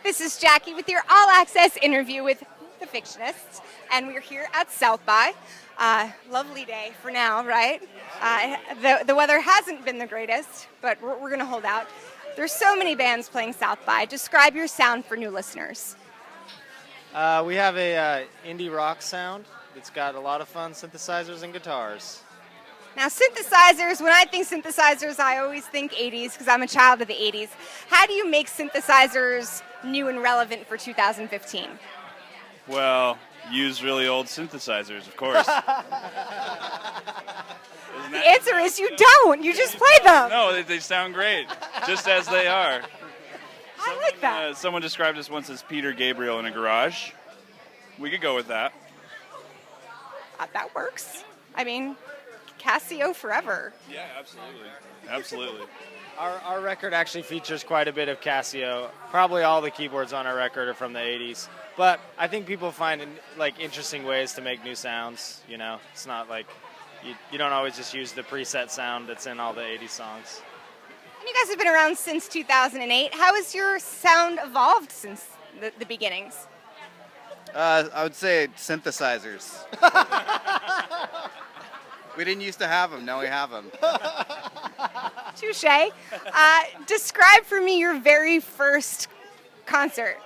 This is Jackie with your all-access interview with the Fictionists, and we're here at South by. Lovely day for now, right? The weather hasn't been the greatest, but we're going to hold out. There's so many bands playing South by. Describe your sound for new listeners. We have a indie rock sound. It's got a lot of fun synthesizers and guitars. Now, synthesizers, when I think synthesizers, I always think 80s because I'm a child of the 80s. How do you make synthesizers new and relevant for 2015? Well, use really old synthesizers, of course. The answer is you don't. You just play them. No, they sound great, just as they are. I like that. Someone described us once as Peter Gabriel in a garage. We could go with that. That works. I mean, Casio forever. Yeah, absolutely. Absolutely. Our record actually features quite a bit of Casio. Probably all the keyboards on our record are from the 80s. But I think people find interesting ways to make new sounds. You know, it's not like you don't always just use the preset sound that's in all the 80s songs. And you guys have been around since 2008. How has your sound evolved since the beginnings? I would say synthesizers. We didn't used to have them, now we have them. Touché. Describe for me your very first concert.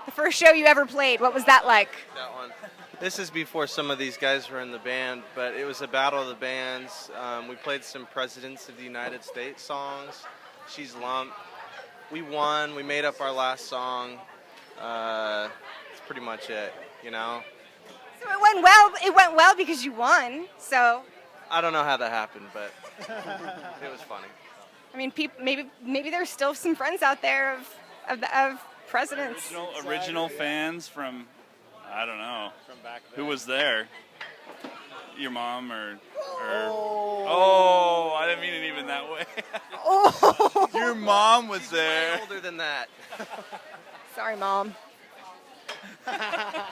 The first show you ever played. What was that like? That one. This is before some of these guys were in the band, but it was a battle of the bands. We played some Presidents of the United States songs. She's Lump. We won. We made up our last song. That's pretty much it, you know? So it went well. It went well because you won. So I don't know how that happened, but it was funny. I mean, maybe there's still some friends out there of Presidents. Original fans from, I don't know, From back then. who was there? Your mom or oh, I didn't mean it even that way. Oh, Your mom was Way there. older than that. sorry, Mom. That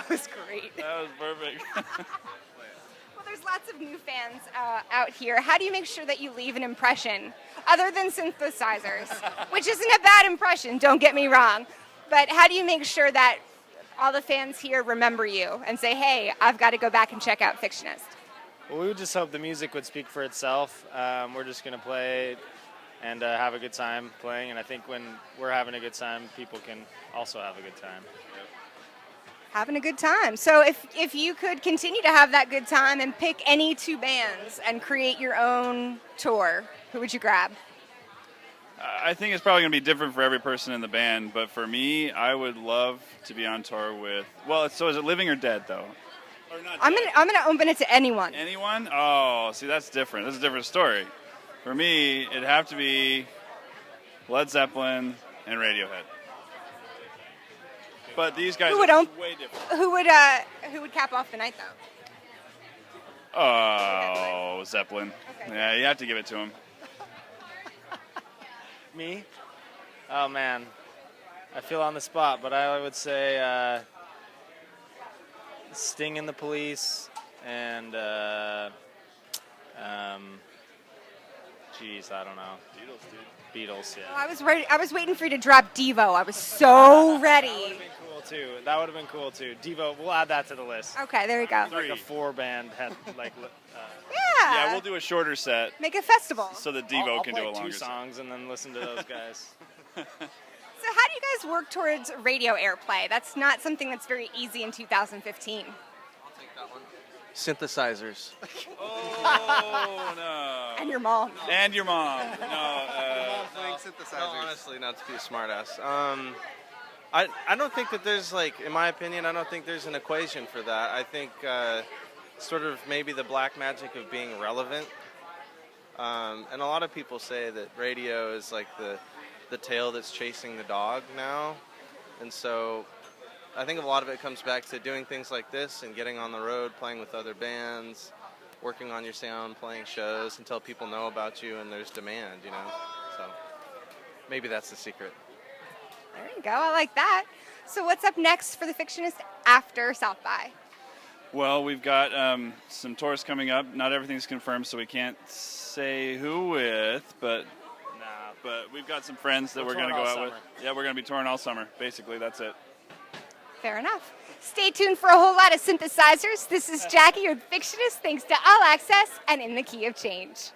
was great. That was perfect. Well, there's lots of new fans out here. How do you make sure that you leave an impression other than synthesizers, which isn't a bad impression, don't get me wrong, but how do you make sure that all the fans here remember you and say, hey, I've got to go back and check out Fictionist? Well, we would just hope the music would speak for itself. We're just going to play and have a good time playing, and I think when we're having a good time, people can also have a good time. Having a good time. So if you could continue to have that good time and pick any two bands and create your own tour, who would you grab? I think it's probably going to be different for every person in the band, but for me, I would love to be on tour with, well, so is it Living or Dead, though? Or not I'm Dead? gonna open it to anyone. Anyone? Oh, see, that's different. That's a different story. For me, it'd have to be Led Zeppelin and Radiohead. But these guys are way different. Who would cap off the night though? Oh, Zeppelin. Okay. Yeah, you have to give it to him. Me? Oh, man. I feel on the spot, but I would say Sting and the Police and, geez, I don't know. Beatles, dude. Beatles, yeah. Oh, I was ready. I was waiting for you to drop Devo. I was so ready. That would have been cool, too. That would have been cool, too. Devo, we'll add that to the list. Okay, there you go. Like a 4-band had, Yeah, we'll do a shorter set Make a festival. so that Devo I'll can play do a 2 longer set. songs and then listen to those guys. So how do you guys work towards radio airplay? That's not something that's very easy in 2015. I'll take that one. Synthesizers. Oh, no. And your mom. And your mom. No, Playing synthesizers. No, honestly, not to be a smartass. I don't think that there's, in my opinion, I don't think there's an equation for that. I think sort of maybe the black magic of being relevant. And a lot of people say that radio is like the tail that's chasing the dog now. And so I think a lot of it comes back to doing things like this and getting on the road, playing with other bands, working on your sound, playing shows until people know about you and there's demand, you know. So maybe that's the secret. There you go. I like that. So what's up next for the Fictionist after South by? Well, we've got some tours coming up. Not everything's confirmed, so we can't say who with, but but we've got some friends that We're we're going to touring go all out with. summer. Yeah, we're going to be touring all summer. Basically, that's it. Fair enough. Stay tuned for a whole lot of synthesizers. This is Jackie with Fictionist. Thanks to All Access and In the Key of Change.